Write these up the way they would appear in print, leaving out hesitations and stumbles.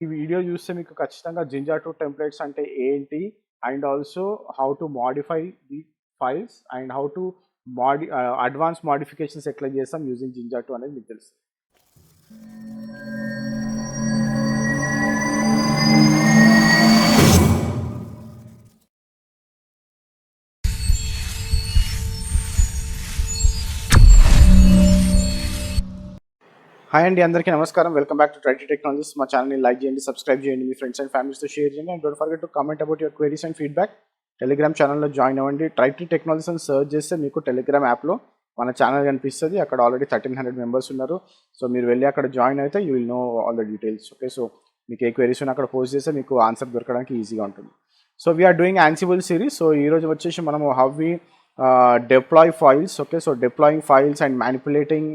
ఈ వీడియో చూస్తే మీకు ఖచ్చితంగా జింజర్ 2 టెంప్లేట్స్ అంటే ఏంటి? And also how to modify the files and how to advance modifications ఎట్లా చేస్తాం యూజింగ్ జింజర్ 2 అనేది మీకు తెలుసు. హాయ్ అండి, అందరికీ నమస్కారం. Welcome back to Triti technologies. మా ఛానల్ని లైక్ చేయండి, సబ్స్క్రైబ్ చేయండి, మీ ఫ్రెండ్స్ అండ్ ఫ్యామిలీస్తో షేర్ చేయండి. And don't forget to comment about your queries and feedback. Telegram ఛానల్లో జాయిన్ అవ్వండి. ట్రైటీ టెక్నాలజీస్ అని సర్చ్ చేస్తే మీకు టెలిగ్రామ్ యాప్లో మన ఛానల్ కనిపిస్తుంది. అక్కడ ఆల్రెడీ 1300 మెంబర్స్ ఉన్నారు. సో మీరు వెళ్ళి అక్కడ జాయిన్ అయితే you will know all the details. Okay, so మీకు ఏ క్వైరీస్ ఉన్నా అక్కడ పోస్ట్ చేస్తే మీకు ఆన్సర్ దొరకడానికి ఈజీగా ఉంటుంది. So we're doing Ansible series. So ఈరోజు వచ్చేసి మనము how we deploy files. Okay, so deploying files and manipulating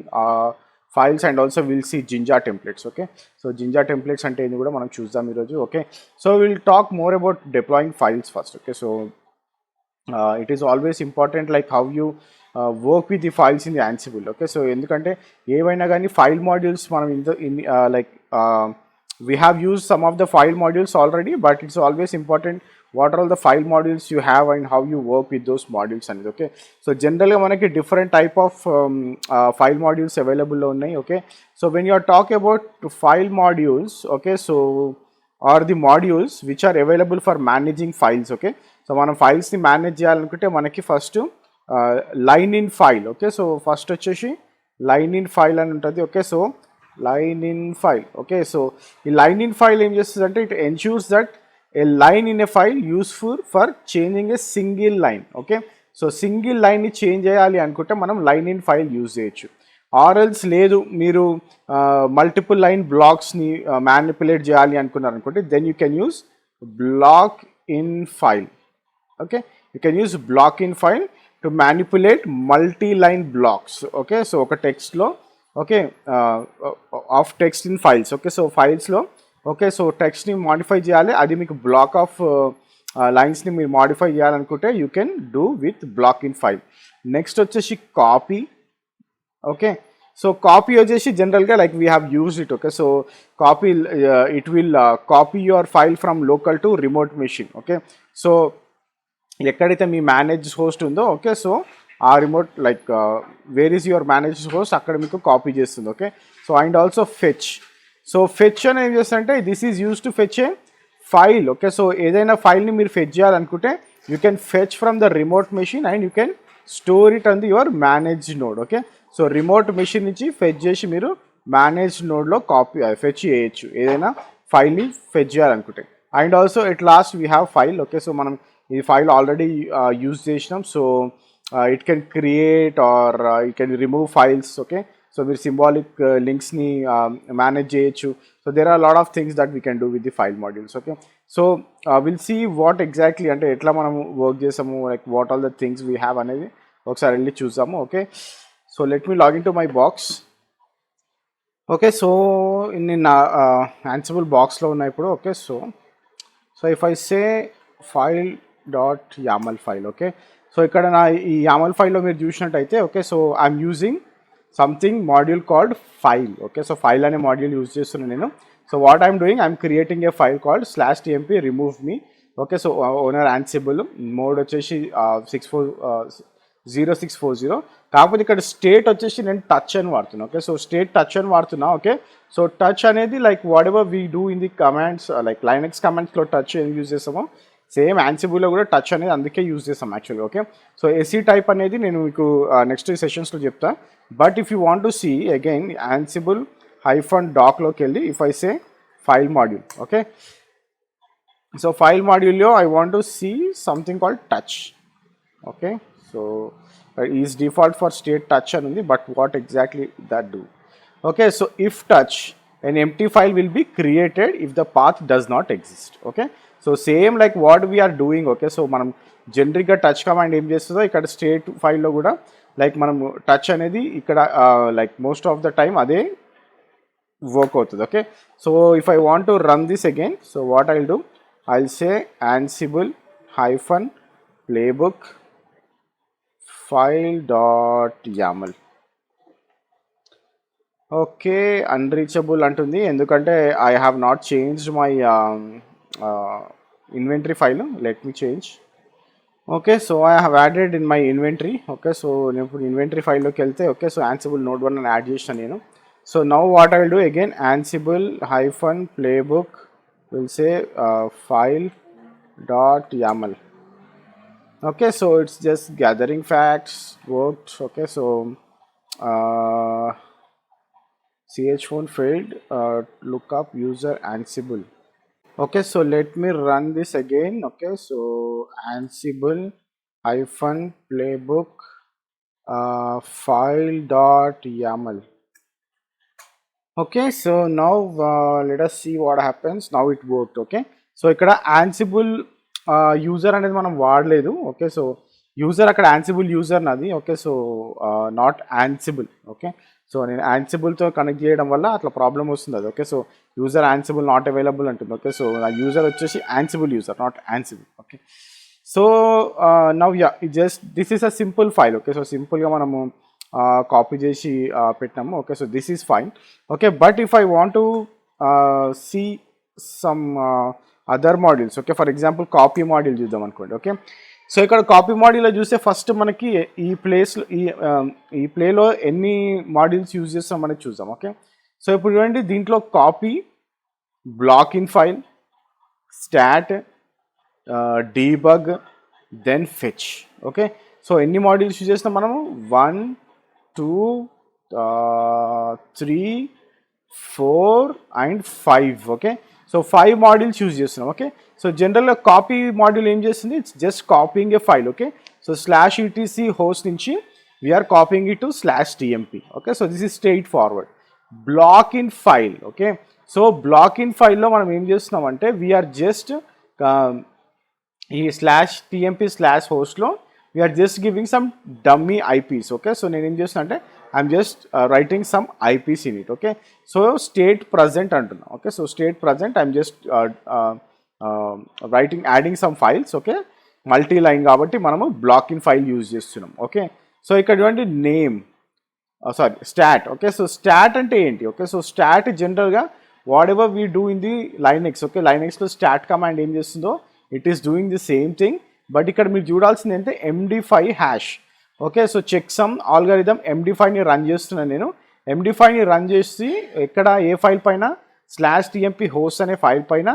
files and also we'll see Jinja templates. Okay, so Jinja templates ante ini kuda manam chuddam ee roju. Okay, so we'll talk more about deploying files first. Okay, so it is always important like how you work with the files in the Ansible. Okay, so endukante evaina gaani file modules manam in like we have used some of the file modules already, but it's always important what are all the file modules you have and how you work with those modules and okay. So generally manaki different type of file modules available lo unnai. Okay, so when you are talking about file modules, okay, so are the modules which are available for managing files. Okay, so మనం files ని manage చేయాలనుకుంటే మనకి first line in file. Okay, so first వచ్చేసి line in file అని ఉంటుంది. Okay, so line in file. Okay, so ఈ line in file ఏం చేస్తుంది అంటే it ensures that a line in a file useful for changing a single line. Okay, so single line ni change cheyali anukunte manam line in file use cheyochu. Or else ledu meeru multiple line blocks ni manipulate cheyali anukunnaru anukunte then you can use block in file. Okay, you can use block in file to manipulate multi-line blocks. Okay, so oka text lo okay of text in files. Okay, so files lo okay, so టెక్స్ట్ని modify చేయాలి, అది మీకు block of లైన్స్ని మీరు modify చేయాలనుకుంటే you can do with block in file. Next వచ్చేసి copy. Okay, so copy వచ్చేసి జనరల్గా like we have use it. Okay, so copy it will copy your file from local to remote machine. Okay, so ఎక్కడైతే మీ manage host ఉందో okay, so ఆ remote like where is your manage host అక్కడ మీకు copy చేస్తుంది. Okay, so and also fetch. So fetch అని ఏం చేస్తుంటే this is use to fetch a file. Okay, so ఏదైనా ఫైల్ని మీరు ఫెచ్ చేయాలనుకుంటే you can fetch from the remote machine and you can store it on the your manage node. Okay, so remote machine నుంచి fetch చేసి మీరు manage నోడ్లో copy fetch చేయొచ్చు ఏదైనా ఫైల్ని ఫెచ్ చేయాలనుకుంటే. And also at last we have file. Okay, so మనం ఈ ఫైల్ ఆల్రెడీ యూజ్ చేసినాం. So it can create or it can remove files. Okay, so మీరు సింబాలిక్ లింక్స్ని మేనేజ్ చేయొచ్చు. So there are lot of things that we can do with the file modules. Okay, so will see what exactly అంటే ఎట్లా మనము work చేసాము, like what all the things we have అనేది ఒకసారి వెళ్ళి చూసాము. Okay, so let me login to my box. Okay, so నేను Ansible బాక్స్లో ఉన్నాయి ఇప్పుడు. Okay, so if I say file dot YAML file. Okay, so ఇక్కడ నా ఈ యామల్ ఫైల్లో మీరు చూసినట్టయితే okay, so I'm using something module called file. Okay, so file అనే మాడ్యూల్ యూజ్ చేస్తున్నాను నేను. So what I'm doing, I'm creating a file called /tmp remove me. Okay, so owner Ansible, mode వచ్చేసి 0640. కాకపోతే ఇక్కడ state వచ్చేసి నేను touch అని వాడుతున్నాను. ఓకే, సో స్టేట్ టచ్ అని వాడుతున్నా. ఓకే, సో టచ్ అనేది like whatever we do in the commands like Linux కమాండ్స్లో టచ్ ఏం యూజ్ చేస్తామో సేమ్ యాన్సిబుల్లో కూడా టచ్ అనేది అందుకే యూజ్ చేస్తాం యాక్చువల్గా. ఓకే, సో ఎస్సీ టైప్ అనేది నేను మీకు నెక్స్ట్ సెషన్స్లో చెప్తా. But if you want to see again Ansible -doc లోకి వెళ్ళి if I say file module. Okay, so file మాడ్యూల్లో I want to see something called touch. Okay, so is default for state touch అని ఉంది, but what exactly that do. Okay, so if touch an empty file will be created if the path does not exist. Okay, so same like what we're doing. Okay, so మనం జనరిక్గా touch command ఏం చేస్తుందో ఇక్కడ state ఫైల్లో కూడా like మనం touch అనేది ఇక్కడ like most of the time అదే వర్క్ అవుతుంది. Okay, so if I want to run this again, so what I will do, I will say ansible -playbook file.yaml. Okay. Unreachable అంటుంది. ఎందుకంటే I have not changed my inventory file. Let me change. Okay. So I have added in my inventory. Okay. So నేను ఇప్పుడు inventory ఫైల్‌లోకి వెళ్తే okay. So Ansible node 1 అని add చేసిన నేను. So now what I will do again Ansible hyphen playbook will say file dot YAML. Okay, so it's just gathering facts worked. Okay, so uh, ch phone failed, look up user ansible. Okay, so let me run this again. Okay, so ansible hyphen playbook file dot yaml. Okay, so now let us see what happens. Now it worked. Okay, so ఇక్కడ ansible user అనేది మనం వాడలేదు. Okay, so user అక్కడ Ansible user నాది. Okay, so not Ansible. Okay, so నేను యాన్సిబుల్తో connect చేయడం వల్ల అట్లా ప్రాబ్లం వస్తుంది అది. Okay, so user Ansible not available అంటుంది. ఓకే, సో నా యూజర్ వచ్చేసి Ansible user, not Ansible. Okay, so now yeah just this is a simple file. Okay, so సింపుల్గా మనము కాపీ చేసి పెట్టినాము. Okay, so this is fine. Okay, but if I want to see some other modules. Okay, for example copy module చూద్దాం అనుకోండి. Okay, so ఇక్కడ copy మాడ్యూల్లో చూస్తే first మనకి ఈ ప్లేలో ఎన్ని మాడ్యూల్స్ యూజ్ చేస్తాం అనేది చూద్దాం. ఓకే, సో ఇప్పుడు చూడండి దీంట్లో copy, block in file, stat, debug, then fetch. Okay, so ఎన్ని మాడ్యూల్స్ యూజ్ చేస్తాం మనము? 1 2 3 4 and 5. Okay, so 5 modules use చేస్తున్నాం. ఓకే, సో జనరల్గా కాపీ మాడ్యూల్ ఏం చేస్తుంది? It's just copying a file. Okay, so /etc host నుంచి we're copying it to /tmp. Okay, so this is straightforward. Block in file. Okay, so block in ఫైల్లో మనం ఏం చేస్తున్నాం అంటే we're just ఈ /tmp/hostలో we're just giving some dummy IPs. Okay, so నేను ఏం చేస్తున్నా అంటే I'm just writing some IPs in it. Okay, so state present అంటున్నా. Okay, so state present I'm just adding some files. Okay, multi line కాబట్టి మనము block in file use చేస్తున్నాం. Okay, so ఇక్కడ చూడండి name, stat. Okay, so stat అంటే ఏంటి? Okay, so stat జనరల్గా whatever we do in the Linux. Okay, లైనెక్స్లో stat command ఏం చేస్తుందో it is doing the same thing, but ఇక్కడ మీరు చూడాల్సింది ఏంటంటే MD5 hash. Okay, so checksum algorithm MD5ని రన్ చేస్తున్నాను నేను. MD5ని రన్ చేసి ఎక్కడ ఏ ఫైల్ పైన /tmp హోస్ట్ అనే ఫైల్ పైన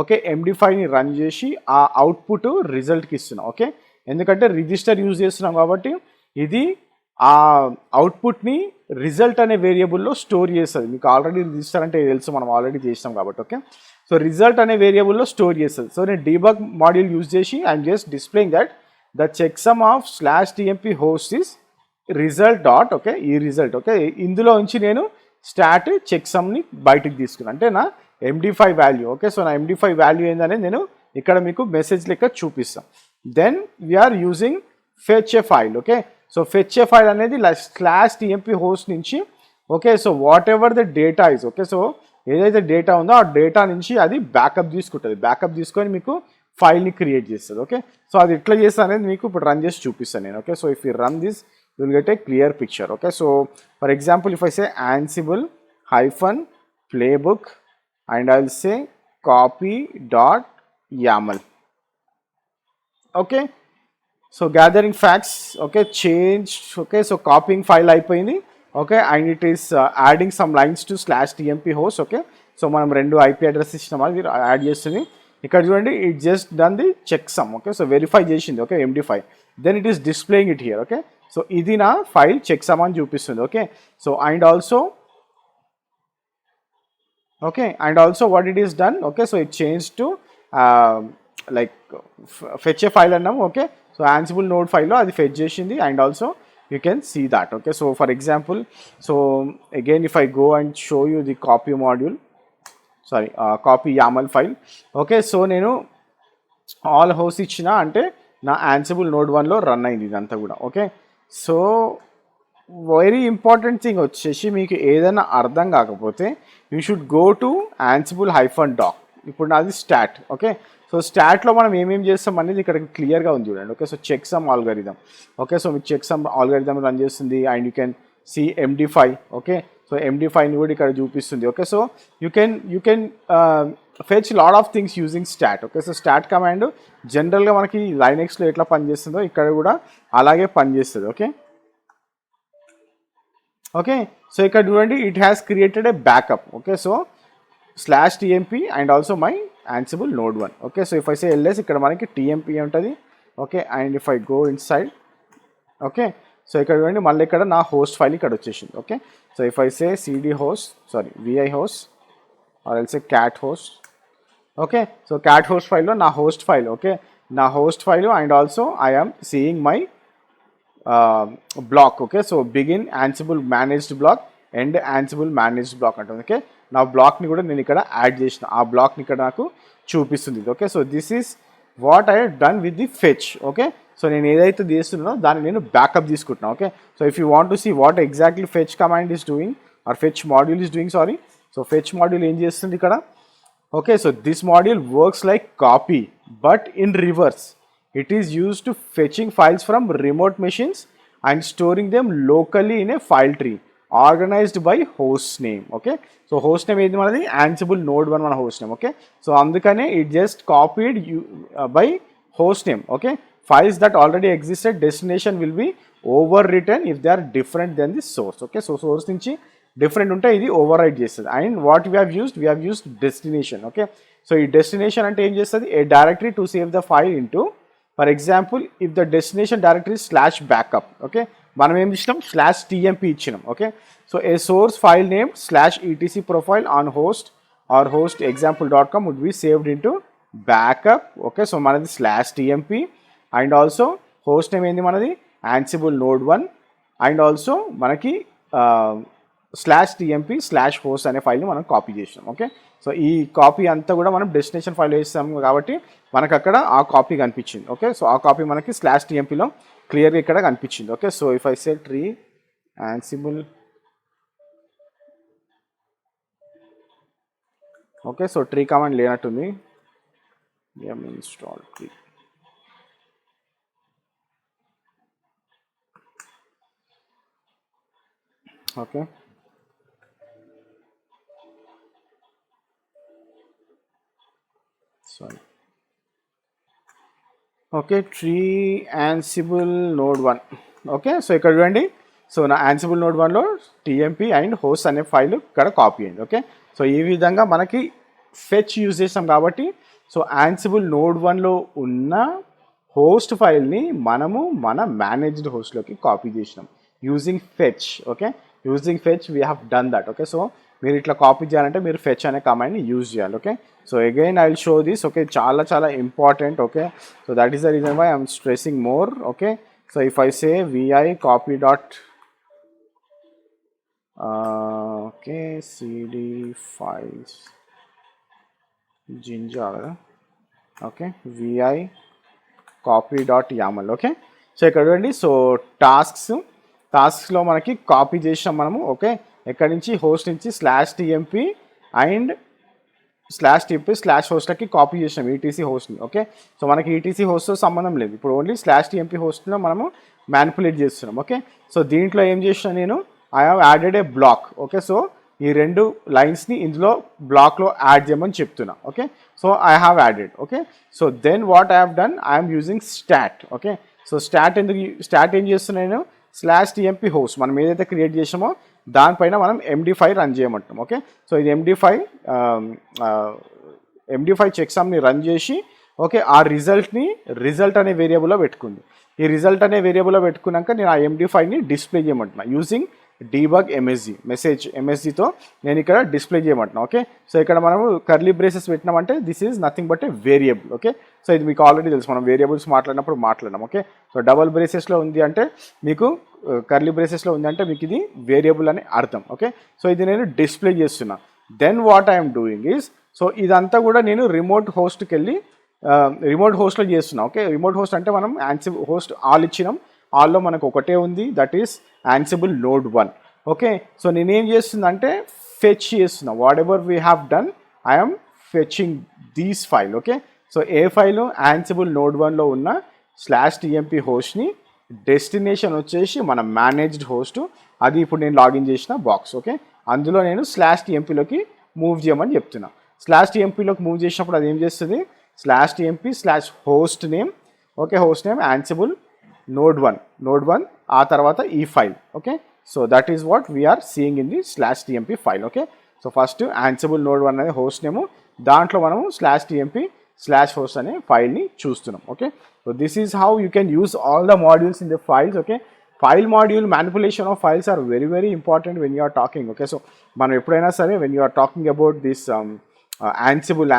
ఓకే MD5ని రన్ చేసి ఆ అవుట్పుట్ రిజల్ట్కి ఇస్తున్నాం. ఓకే, ఎందుకంటే రిజిస్టర్ యూజ్ చేస్తున్నాం కాబట్టి ఇది ఆ అవుట్పుట్ని రిజల్ట్ అనే వేరియబుల్లో స్టోర్ చేస్తుంది. మీకు ఆల్రెడీ రిజిస్టర్ అంటే తెలుసు, మనం ఆల్రెడీ చేసినాం కాబట్టి. ఓకే, సో రిజల్ట్ అనే వేరియబుల్లో స్టోర్ చేస్తుంది. సో నేను డీబగ్ మాడ్యూల్ యూజ్ చేసి I'm just displaying that the checksum of /tmp host is result dot. Okay, ఈ రిజల్ట్. ఓకే, ఇందులో నుంచి నేను స్టాట్ చెక్సమ్ని బయటికి తీసుకున్నాను, అంటే నా MD5 వాల్యూ. ఓకే, సో నా MD5 వాల్యూ ఏందనేది నేను ఇక్కడ మీకు మెసేజ్ లెక్క చూపిస్తాను. Then we are using fetch a file. Okay, so fetch a file అనేది /tmp హోస్ట్ నుంచి okay, so whatever the data is. Okay, so ఏదైతే డేటా ఉందో ఆ డేటా నుంచి అది బ్యాకప్ తీసుకుంటుంది. బ్యాకప్ తీసుకొని మీకు ఫైల్ని క్రియేట్ చేస్తుంది. ఓకే, సో అది ఎట్లా చేస్తా అనేది మీకు ఇప్పుడు రన్ చేసి చూపిస్తాను నేను. Okay, so if you run this you will get a clear picture. Okay, so for example if I say ansible hyphen playbook and I'll say copy dot yaml. Okay, so gathering facts. Okay, change. Okay, so copying file అయిపోయింది. Okay, and it is adding some lines to /tmp host. Okay, so మనం 2 IP address ఇచ్చినాం, అది add చేస్తుంది. ఇక్కడ చూడండి it just done the checksum. Okay, so verify చేసింది. Okay, MD5 then it is displaying it here. Okay, so ఇది నా file checksum అని చూపిస్తుంది. Okay, so and also okay, and also what it is done. Okay, so it change to like fetch a file అన్నాము. Okay, so Ansible node ఫైల్లో అది fetch చేసింది, and also you can see that. Okay, so for example, so again if I go and show you the copy module, sorry copy YAML file. Okay, so నేను all host ఇచ్చిన అంటే నా Ansible node 1లో run అయింది ఇదంతా కూడా. Okay, so very important thing వచ్చేసి మీకు ఏదైనా అర్థం కాకపోతే you should go to ansible-doc. ఇప్పుడు నాది స్టాట్. ఓకే, సో స్టాట్లో మనం ఏమేమి చేస్తాం అనేది ఇక్కడ క్లియర్గా ఉంది చూడండి. Okay, so checksum algorithm. Okay, so మీకు చెక్ సమ్ ఆల్గారిథం రన్ చేస్తుంది, and you can see MD5. Okay, so so MD5 కూడా ఇక్కడ చూపిస్తుంది. Okay, so you can fetch lot of things using stat. Okay, so stat command జనరల్గా మనకి లైనెక్స్లో ఎట్లా పనిచేస్తుందో ఇక్కడ కూడా అలాగే పనిచేస్తుంది. ఓకే ఓకే, సో ఇక్కడ చూడండి, it has created a backup. Okay, so /tmp and also my Ansible node 1. Okay, so if I say ls ఇక్కడ మనకి tmp ఉంటుంది. Okay, and if I go in side, okay, so ఇక్కడ చూడండి మళ్ళీ ఇక్కడ నా హోస్ట్ ఫైల్ ఇక్కడ వచ్చేసింది. Okay, so if I say cd host, sorry vi host or else cat host. Okay, so cat host ఫైల్లో నా హోస్ట్ ఫైల్. ఓకే, నా host file and also I am seeing my block. Okay, so begin Ansible managed block, end Ansible managed block అంటుంది. Okay, నా బ్లాక్ని కూడా నేను ఇక్కడ add చేసిన, ఆ బ్లాక్ని ఇక్కడ నాకు చూపిస్తుంది. Okay, so this is what I done with the fetch. Okay, so నేను ఏదైతే చేస్తున్నానో దాన్ని నేను బ్యాకప్ తీసుకుంటున్నాను. Okay, so if you want to see what exactly fetch command is doing or fetch module is doing, sorry, so fetch module ఏం చేస్తుంది ఇక్కడ. Okay, so this module works like copy but in reverse. It is used to fetching files from remote machines and storing them locally in a file tree organized by host name. Okay, so host name ఏది మనది Ansible node 1 మన host name. Okay, so అందుకనే it just copied by host name. Okay, files that already existed destination will be overwritten if they are different than the source. Okay, so source నుంచి different ఉంటే ఇది overwrite చేస్తుంది. And what we have used destination. Okay, so ఈ destination అంటే ఏం చేస్తుంది, a directory to save the file into, for example if the destination directory /backup. Okay, మనం ఏం ఇచ్చినాం /tmp ఇచ్చినాం. Okay, so a source file name /etc profile on host or host example.com would be saved into backup. Okay, so మనది /tmp and also host name ఏంది మనది Ansible node 1 and also మనకి /tmp /host అనే ఫైల్ని మనం copy చేసినాం. Okay, so ఈ copy అంతా కూడా మనం డెస్టినేషన్ ఫైల్ వేస్తాము కాబట్టి మనకు అక్కడ ఆ కాపీ కనిపించింది. ఓకే, సో ఆ కాపీ మనకి /tmpలో క్లియర్గా ఇక్కడ కనిపించింది. Okay, so if I say tree Ansible, okay, so tree command లేనట్టుంది, install tree. Okay, sorry. Okay, tree Ansible node 1. Okay, so ఇక్కడ చూడండి, సో నా Ansible node 1లో tmp అండ్ హోస్ట్ అనే ఫైల్ ఇక్కడ కాపీ అయింది. ఓకే, సో ఈ విధంగా మనకి ఫెచ్ యూజ్ చేస్తాం కాబట్టి, సో Ansible node 1లో ఉన్న హోస్ట్ ఫైల్ని మనము మన మేనేజ్డ్ హోస్ట్లోకి కాపీ చేసినాం using fetch. Okay, using fetch we have done that. Okay, so మీరు ఇట్లా కాపీ చేయాలంటే మీరు ఫెచ్ అనే కమాండ్ని యూజ్ చేయాలి. Okay, so again I will show this. Okay, చాలా చాలా important. Okay, so that is the reason why I'm stressing more. Okay, so if I say vi copy dot okay cd files jinja, okay vi copy.yaml. Okay, so ఇక్కడ చూడండి, so టాస్క్స్లో మనకి copy చేసాం మనము. Okay, ఎక్కడి నుంచి host నుంచి /tmp and /tmp /hostకి copy చేసాం etc హోస్ట్ని. Okay, so మనకి etc హోస్ట్తో సంబంధం లేదు, ఇప్పుడు ఓన్లీ /tmp హోస్ట్లో మనము మ్యానిపులేట్ చేస్తున్నాం. ఓకే, సో దీంట్లో ఏం చేసిన నేను I have added a block. Okay, so ఈ రెండు లైన్స్ని ఇందులో బ్లాక్లో యాడ్ చేయమని చెప్తున్నా. Okay, so I have added. Okay, so then what I have done, I'm using stat. Okay, so stat ఏం చేస్తున్నా నేను /tmp హోస్ట్ మనం ఏదైతే క్రియేట్ చేసామో దానిపైన మనం MD5 రన్ చేయమంటాం. ఓకే, సో ఇది MD5 చెక్సమ్ని రన్ చేసి, ఓకే, ఆ రిజల్ట్ అనే వేరియబుల్లో పెట్టుకుంది. ఈ రిజల్ట్ అనే వేరియబుల్లో పెట్టుకున్నాక నేను ఆ MD5ని డిస్ప్లే చేయమంటున్నా యూజింగ్ డీబగ్ MSGతో నేను ఇక్కడ డిస్ప్లే చేయమంటున్నా. ఓకే, సో ఇక్కడ మనము కర్లీ బ్రేసెస్ పెట్టినామంటే this is nothing but a variable. Okay, so ఇది మీకు ఆల్రెడీ తెలుసు, మనం వేరియబుల్స్ మాట్లాడినప్పుడు మాట్లాడినాం. ఓకే, సో డబల్ బ్రేసెస్లో ఉంది అంటే మీకు కర్లీ బ్రేసెస్లో ఉంది అంటే మీకు ఇది వేరియబుల్ అని అర్థం. ఓకే, సో ఇది నేను డిస్ప్లే చేస్తున్నా. Then what I'm doing is, so ఇదంతా కూడా నేను రిమోట్ హోస్ట్కి వెళ్ళి రిమోట్ హోస్ట్లో చేస్తున్నా. ఓకే, రిమోట్ హోస్ట్ అంటే మనం Ansible హోస్ట్ ఆల్ ఇచ్చినాం, ఆల్లో మనకు ఒకటే ఉంది, that is Ansible node 1. Okay, so నేనేం చేస్తుందంటే ఫెచ్ చేస్తున్నా, what ever we have done I'm fetching these file. Okay, so A file Ansible node 1లో ఉన్న /tmp హోస్ట్ని, డెస్టినేషన్ వచ్చేసి మన మేనేజ్డ్ హోస్ట్, అది ఇప్పుడు నేను లాగిన్ చేసిన బాక్స్. ఓకే, అందులో నేను /tmpలోకి మూవ్ చేయమని చెప్తున్నా. /tmpలోకి మూవ్ చేసినప్పుడు అది ఏం చేస్తుంది, /tmp/host name, okay, host name Ansible node1 ఆ తర్వాత ఈ file. Okay, so that is what we're seeing in the /tmp file. Okay, so first Ansible node1 అనేది హోస్ట్ నేమ్, దాంట్లో మనము /tmp/host అనే ఫైల్ని చూస్తున్నాం. Okay, so this is how you can use all the modules in the files. Okay, file module manipulation of files are very very important when you are talking. Okay, so మనం ఎప్పుడైనా సరే when you are talking about this Ansible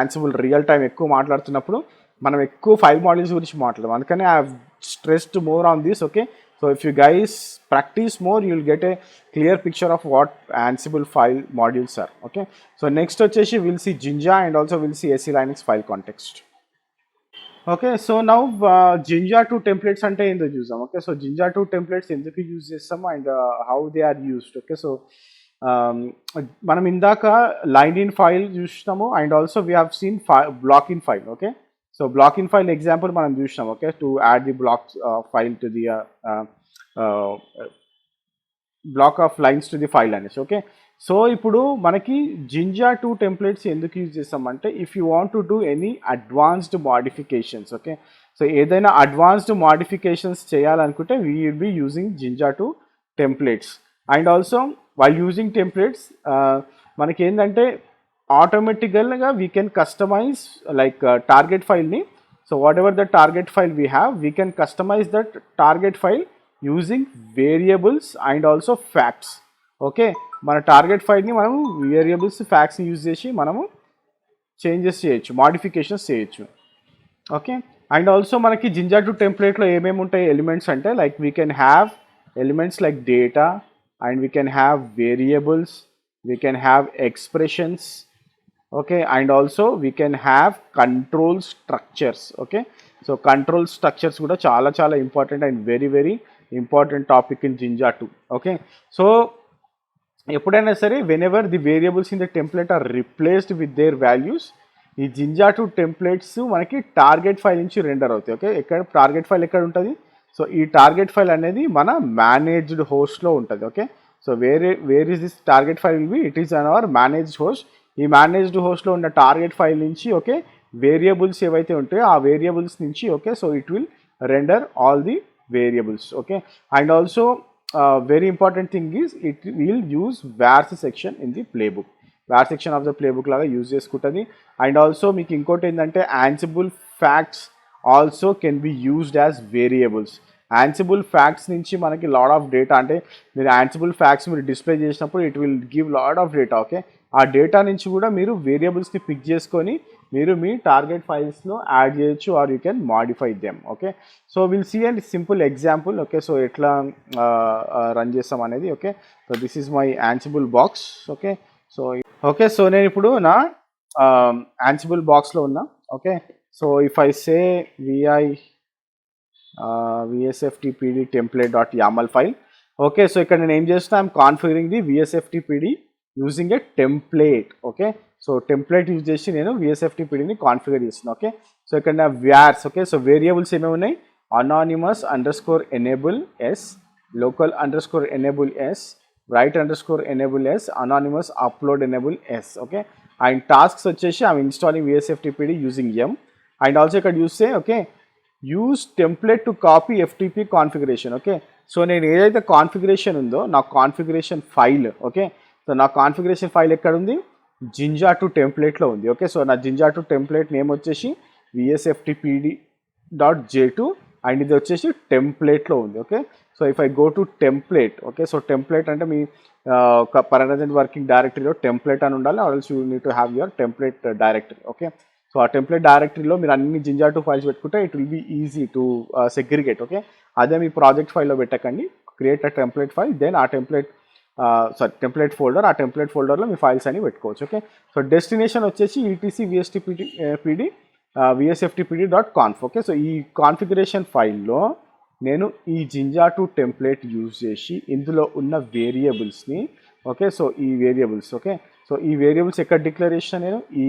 real time ఎక్కువ మాట్లాడుతున్నప్పుడు మనం ఎక్కువ file modules గురించి మాట్లాడదాం. అందుకని I have stressed more on this. Okay, so if you guys practice more you will get a clear picture of what Ansible file modules are. Okay, so next వచ్చేసి will see Jinja and also will see SE Linux file context. Okay, so now Jinja 2 templates అంటే ఏందో చూద్దాం. Okay, so Jinja 2 templates ఎందుకు use చేస్తాము and how they are used. Okay, so మనం ఇందాక line in file చూసినాము and also we have seen block in file. Okay, so block in file example మనం చూసినాం. Okay, to add the block file to the block of lines to the file అనేసి. Okay, so ఇప్పుడు మనకి Jinja 2 templates ఎందుకు use చేస్తామంటే if you want to do any advanced modifications. Okay, so ఏదైనా advanced modifications చేయాలనుకుంటే we will be using Jinja 2 templates. And also while using templates మనకి ఏంటంటే ఆటోమేటికల్గా we can customize like target ఫైల్ని. So whatever the target file we have we can customize that target file using variables and also facts. Okay, మన target ఫైల్ని మనము variables ఫ్యాక్ట్స్ని use చేసి మనము changes చేయొచ్చు, మాడిఫికేషన్స్ చేయొచ్చు. ఓకే, అండ్ ఆల్సో మనకి Jinja 2 టెంప్లెట్లో ఏమేమి ఉంటాయి ఎలిమెంట్స్ అంటే like we can have elements like data and we can have variables, we can have expressions. Okay, and also we can have control structures. Okay, so control structures కూడా చాలా చాలా important and very very important topic in Jinja 2. Okay, so ఎప్పుడైనా సరే whenever the variables in the template are replaced with their values ఈ Jinja 2 templates మనకి target file నుంచి render అవుతాయి. Okay, ఎక్కడ టార్గెట్ ఫైల్ ఎక్కడ ఉంటుంది, సో ఈ టార్గెట్ ఫైల్ అనేది మన మేనేజ్డ్ హోస్ట్లో ఉంటుంది. Okay, so where is this target file will be, it is on our managed host. ఈ మేనేజ్డ్ హోస్ట్లో ఉన్న టార్గెట్ ఫైల్ నుంచి ఓకే వేరియబుల్స్ ఏవైతే ఉంటాయో ఆ వేరియబుల్స్ నుంచి okay so it will render all the variables. Okay, and also very important thing is it will use vars section in the playbook. var section of the playbook లాగా use చేసుకుంటుంది. And also మీకు ఇంకోటి ఏంటంటే Ansible facts also can be used as variables. Ansible facts నుంచి మనకి lot of data అంటే మీరు Ansible facts మీరు డిస్ప్లే చేసినప్పుడు it will give lot of data. Okay, ఆ డేటా నుంచి కూడా మీరు వేరియబుల్స్ని పిక్ చేసుకొని మీరు మీ టార్గెట్ ఫైల్స్లో యాడ్ చేయొచ్చు or you can modify them. Okay, so will see and simple example. Okay, so ఎట్లా రన్ చేస్తాం అనేది. Okay, so this is my Ansible box. Okay, so నేను ఇప్పుడు నా Ansible బాక్స్లో ఉన్నా. Okay, so if I say vsftpd template.yaml file. Okay, so ఇక్కడ నేను ఏం చేస్తున్నా I'm configuring the vsftpd using a template. Okay, so template use చేసి నేను vsftpdని కాన్ఫిగర్ చేస్తున్నాను. ఓకే, సో ఇక్కడ నా వ్యార్స్. ఓకే, సో వేరియబుల్స్ ఏమేమి ఉన్నాయి, anonymous_enable s, local_enable s, write_enable s, anonymous upload enable s. Okay, and tasks వచ్చేసి I'm installing vsftpd using m. And also ఇక్కడ చూస్తే okay use template to copy FTP configuration. Okay, so నేను ఏదైతే configuration ఉందో నా configuration file. Okay, so నా configuration file ఎక్కడ ఉంది, Jinja 2 టెంప్లెట్లో ఉంది. ఓకే, సో నా Jinja 2 టెంప్లెట్ నేమ్ వచ్చేసి vsftpd.j2 అండ్ ఇది వచ్చేసి టెంప్లెట్లో ఉంది. Okay, so if I go to template. Okay, so template అంటే మీ పర్మనెంట్ వర్కింగ్ డైరెక్టరీలో టెంప్లెట్ అని ఉండాలి, also you need to have your template directory. Okay, so ఆ టెంప్లెట్ డైరెక్టరీలో మీరు అన్ని Jinja 2 ఫైల్స్ పెట్టుకుంటే it will be easy to segregate. Okay, అదే మీ ప్రాజెక్ట్ ఫైల్లో పెట్టకండి, create a template file, then ఆ టెంప్లెట్ టెంప్లెట్ ఫోల్డర్, ఆ టెంప్లెట్ ఫోల్డర్లో మీ ఫైల్స్ అని పెట్టుకోవచ్చు. ఓకే, సో డెస్టినేషన్ వచ్చేసి vsftpd.conf. ఓకే, సో ఈ కాన్ఫిగరేషన్ ఫైల్లో నేను ఈ Jinja 2 టెంప్లెట్ యూజ్ చేసి ఇందులో ఉన్న వేరియబుల్స్ని ఓకే సో ఈ వేరియబుల్స్ ఓకే సో ఈ వేరియబుల్స్ ఎక్కడ డిక్లేర్ చేసిన నేను ఈ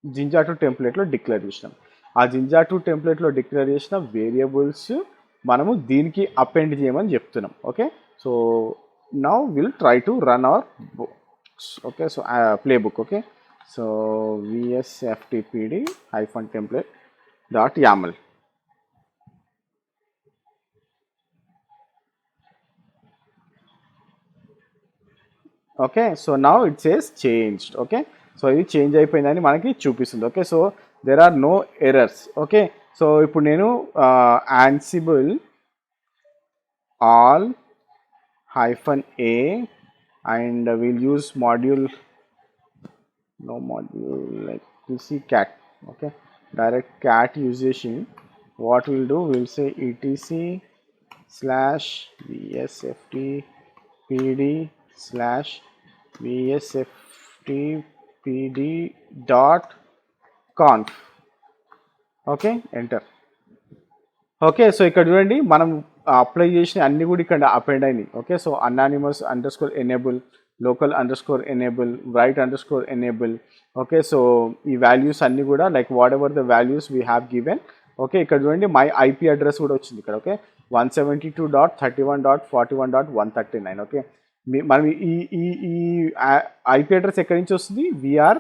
Jinja 2 టెంప్లెట్లో డిక్లేర్ చేసినాం. ఆ Jinja 2 టెంప్లెట్లో డిక్లేర్ చేసిన వేరియబుల్స్ మనము దీనికి అపెండ్ చేయమని చెప్తున్నాం. Okay, so now will try to run our okay, so playbook, okay, so vsftpd hyphen template dot yaml. Okay, so now it says changed. Okay, so ఇది change అయిపోయిందని మనకి చూపిస్తుంది. Okay, so there are no errors. Okay, so ఇప్పుడు నేను Ansible all hyphen a and we'll use module, no module, like pc cat. Okay, direct cat using, what we'll do, we'll say etc slash vsft pd slash vsft pd dot conf. Okay, enter. Okay, so ఇక్కడ చూడండి మనం apply చేసిన అన్ని కూడా ఇక్కడ append అయినాయి. Okay, so anonymous underscore enable, local under score enable, right under score enable. Okay, so ఈ values అన్ని కూడా like whatever the values we have given. Okay, ఇక్కడ చూడండి మై ఐపీ అడ్రస్ కూడా వచ్చింది ఇక్కడ. ఓకే, 172.31.41.139. ఓకే, మనం ఈ ఈ ఈ ఐపీ అడ్రస్ ఎక్కడి నుంచి వస్తుంది? We're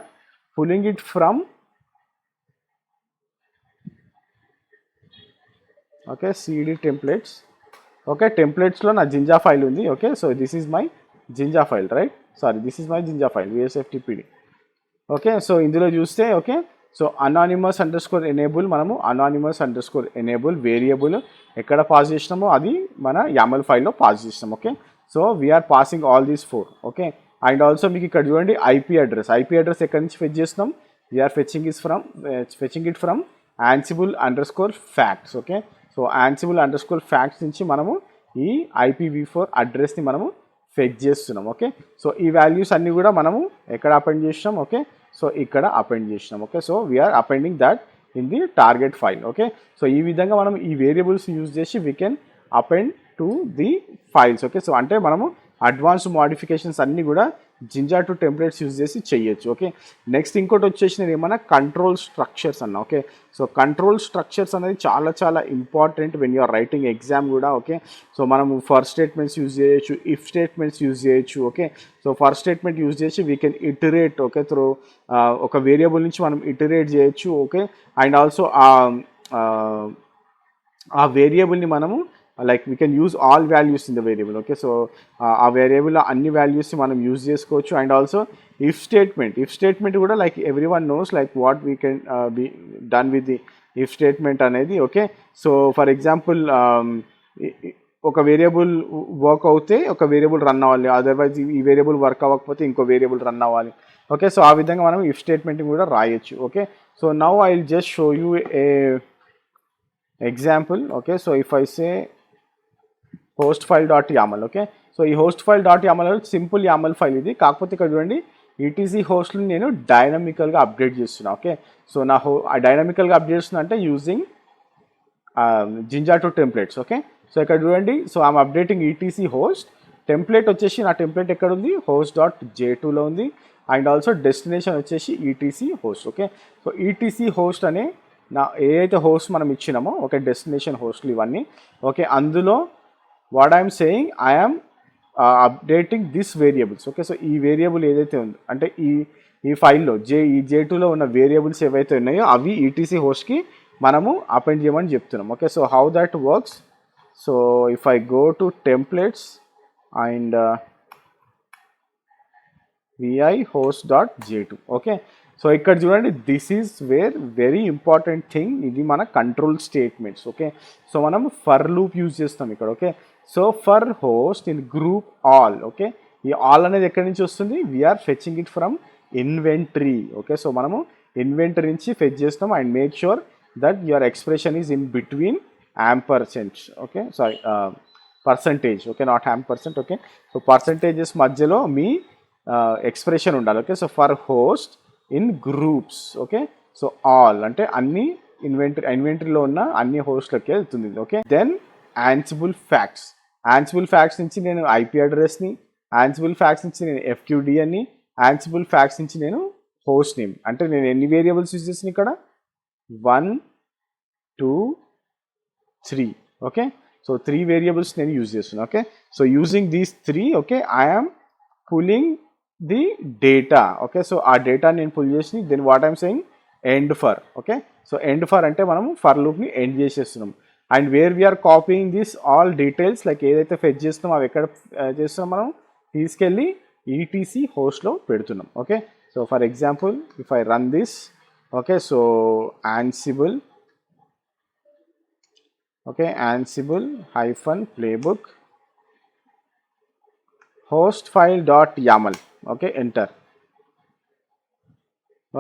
pulling it from, okay, CD templates. Okay, టెంప్లెట్స్లో నా జింజా ఫైల్ ఉంది. Okay, so this is my Jinja file, right? Sorry, this is my Jinja file vsftpd. Okay, so ఇందులో చూస్తే, okay, so anonymous underscore enable, మనము anonymous underscore enable variable ఎక్కడ pass చేసినామో అది మన YAML ఫైల్లో pass చేసినాం. Okay, so we're passing all these 4. Okay, and also మీకు ఇక్కడ చూడండి ఐపీ అడ్రస్ ఎక్కడి నుంచి ఫెచ్ చేస్తున్నాం? We're fetching it from Ansible underscore facts. Okay, so Ansible underscore facts నుంచి మనము ఈ IPv4 అడ్రస్ని మనము ఫెచ్ చేస్తున్నాం. ఓకే, సో ఈ వాల్యూస్ అన్నీ కూడా మనము ఎక్కడ అపెండ్ చేసినాం? ఓకే, సో ఇక్కడ అపెండ్ చేసినాం. Okay, so we're appending that in the target file. Okay, so ఈ విధంగా మనం ఈ వేరియబుల్స్ యూజ్ చేసి we can append to the files. Okay, so అంటే మనము అడ్వాన్స్ మోడిఫికేషన్స్ అన్నీ కూడా జింజా టు టెంప్లెట్స్ యూజ్ చేసి చేయొచ్చు. ఓకే, నెక్స్ట్ ఇంకోటి వచ్చేసి నేను ఏమన్నా కంట్రోల్ స్ట్రక్చర్స్ అన్న. ఓకే, సో కంట్రోల్ స్ట్రక్చర్స్ అనేది చాలా చాలా important when you're writing exam కూడా. ఓకే, సో మనము ఫర్ స్టేట్మెంట్స్ యూజ్ చేయొచ్చు, ఇఫ్ స్టేట్మెంట్స్ యూజ్ చేయొచ్చు. Okay, so for statement use చేసి we can iterate. Okay, through ఒక వేరియబుల్ నుంచి మనం ఇటరేట్ చేయొచ్చు. ఓకే, అండ్ ఆల్సో ఆ వేరియబుల్ని మనము like we can use all values in the variable. Okay, so ఆ వేరియబుల్ అన్ని వాల్యూస్ని మనం యూజ్ చేసుకోవచ్చు. అండ్ ఆల్సో ఇఫ్ స్టేట్మెంట్ కూడా like every one knows like what we can be done with the if statement అనేది. Okay, so for example ఒక variable work అవుతే ఒక వేరియబుల్ రన్ అవ్వాలి, అదర్వైజ్ ఈ వేరియబుల్ వర్క్ అవ్వకపోతే ఇంకో వేరియబుల్ రన్ అవ్వాలి. ఓకే, సో ఆ విధంగా మనం ఇఫ్ స్టేట్మెంట్ కూడా రాయొచ్చు. Okay, so now I will just show you A example. Okay, so if I say host file dot yaml. Okay, so ఈ host file dot yaml simple YAML file ఇది. కాకపోతే ఇక్కడ చూడండి ఈటీసీ హోస్ట్ని నేను డైనమికల్గా update చేస్తున్నా. Okay, so నా డైనమికల్గా update చేస్తున్నా అంటే using ginger to templates. Okay, so ఇక్కడ చూడండి, so I'm updating ETC host. Template వచ్చేసి నా టెంప్లెట్ ఎక్కడ ఉంది? host.j2లో ఉంది. అండ్ ఆల్సో డెస్టినేషన్ వచ్చేసి ETC host. Okay, so ETC host అనే నా ఏదైతే హోస్ట్ మనం ఇచ్చినామో, ఓకే, డెస్టినేషన్ హోస్ట్లు ఇవన్నీ. ఓకే, అందులో what I'm saying, I'm updating this variables. Okay, so ఈ వేరియబుల్ ఏదైతే ఉందో అంటే ఈ ఫైల్లో J2లో ఉన్న వేరియబుల్స్ ఏవైతే ఉన్నాయో అవి ఈటీసీ హోస్ట్కి మనము అపెండ్ చేయమని చెప్తున్నాం. Okay, so how that works, so if I go to templates and vi host.j2. Okay, so ఇక్కడ చూడండి this is where very important thing, ఇది మన కంట్రోల్ స్టేట్మెంట్స్. ఓకే, సో మనం ఫర్ లూప్ యూజ్ చేస్తాం ఇక్కడ. Okay, so for host in group all. Okay, ఈ all అనేది ఎక్కడి నుంచి వస్తుంది? We're fetching it from inventory. Okay, so మనము ఇన్వెంటరీ నుంచి ఫెచ్ చేస్తాం and make sure that your expression is in between ampersand. Okay, sorry percentage. Okay, not ampersand. Okay, so percentages మధ్యలో మీ expression ఉండాలి. Okay, so for host in groups. Okay, so all అంటే అన్ని ఇన్వెంటరీలో ఉన్న అన్ని హోస్ట్లకి వెళ్తుంది. Okay, then Ansible facts నుంచి నేను IP అడ్రస్ని, Ansible facts నుంచి నేను FQD అని, యాన్సిబుల్ ఫ్యాక్ట్స్ నుంచి నేను హోస్ట్ నేమ్. అంటే నేను ఎన్ని వేరియబుల్స్ యూజ్ చేసిన ఇక్కడ? 1 2 3. ఓకే, సో 3 వేరియబుల్స్ నేను యూజ్ చేస్తున్నాను. Okay, so using these 3, okay, I'm pulling the data. Okay, so ఆ డేటా నేను పుల్ చేసి then what I'm saying end for. Okay, so end for అంటే మనము ఫర్ లూప్ని ఎండ్ చేసేస్తున్నాం. And where we're copying this all details, like ఏదైతే fetch చేస్తున్నాం అవి ఎక్కడ చేస్తున్నాం మనం తీసుకెళ్ళి ఈటీసీ హోస్ట్లో పెడుతున్నాం. Okay, so for example if I run this, okay, so Ansible, okay, Ansible -playbook host file.yaml, okay, enter.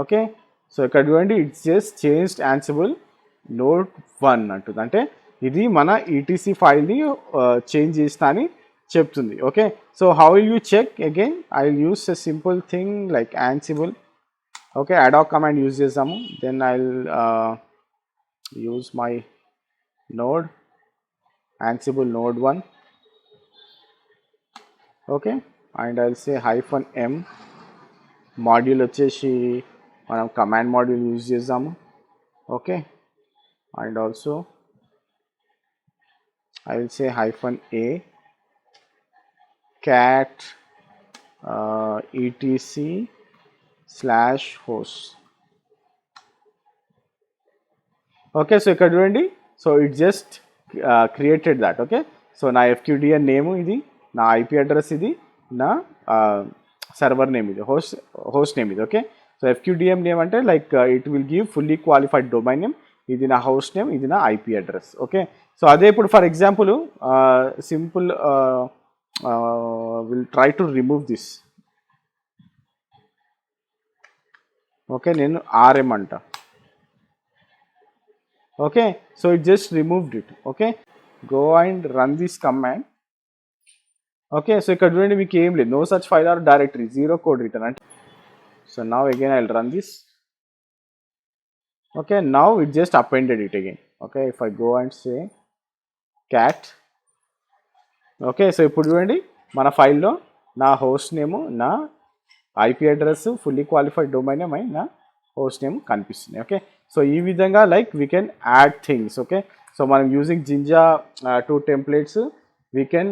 Okay, so ఇక్కడ చూడండి it's just changed Ansible node 1 అంటుంది, అంటే ఇది మన ఈటీసీ ఫైల్ని చేంజ్ చేస్తా అని చెప్తుంది. Okay, so how will you check again, I will use a simple thing like Ansible. Okay, ad hoc command use చేద్దాము. Then I will use my node Ansible node 1. Okay, and I will say -m module వచ్చేసి మనం command module use చేద్దాము. Okay, and also I will say -a cat etc/host. Okay, so ఇక్కడ చూడండి, సో it just created that. Okay, so నా FQDN name ఇది, నా IP address ఇది, నా సర్వర్ నేమ్ ఇది, హోస్ట్ నేమ్ ఇది. ఓకే, సో FQDN నేమ్ అంటే like it will give fully qualified domain name, ఇది నా హోస్ట్ నేమ్, ఇది నా IP అడ్రస్. ఓకే, సో అదే ఇప్పుడు for example simple will try to remove this. Okay, నేను RM అంట. Okay, so it just removed it. Okay, go and run this command. Okay, so ఇక్కడ చూడండి మీకు ఏం లేదు, no such file or directory, zero code return అంటే. So now again I will run this. Okay, now it just appended it again. Okay, if I go and say cat. Okay, so ఇప్పుడు చూడండి మన ఫైల్లో నా host name, నా IP address, fully qualified domain name and నా host name కనిపిస్తుంది. Okay, so ఈ విధంగా like we can add things. Okay, so మనం using Jinja 2 templates we can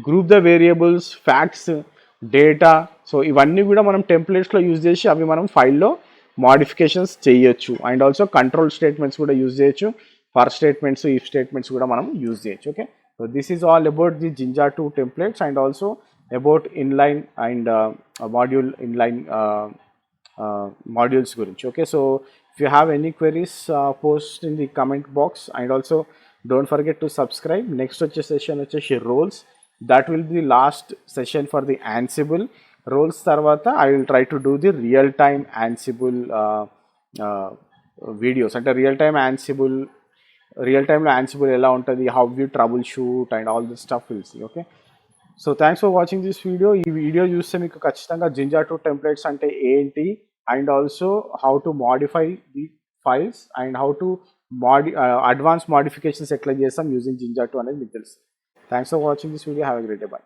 group the variables, facts, data. So ఇవన్నీ కూడా మనం టెంప్లెట్స్లో use చేసి అవి మనం ఫైల్లో మోడిఫికేషన్స్ చేయొచ్చు. అండ్ ఆల్సో కంట్రోల్ స్టేట్మెంట్స్ కూడా యూజ్ చేయొచ్చు, ఫర్ స్టేట్మెంట్స్, ఇఫ్ స్టేట్మెంట్స్ కూడా మనం యూజ్ చేయొచ్చు. Okay, so this is all about the Jinja 2 templates and also about inline and module inline modules గురించి. Okay, so if you have any queries post in the comment box and also don't forget to subscribe. Next వచ్చే session వచ్చేసి roles, that will be the last session for the Ansible. Roles తర్వాత I will try to do the real time Ansible videos, అంటే real టైమ్లో Ansible ఎలా ఉంటుంది, how you troubleshoot and all this stuff will see. Okay, so thanks for watching this video. ఈ video చూస్తే మీకు ఖచ్చితంగా Jinja 2 templates అంటే ఏంటి and also how to modify the files and how to advance modifications ఎట్లా చేస్తాం using Jinja 2 అనేది మీకు తెలుసు. Thanks for watching this video. Have a great day. By.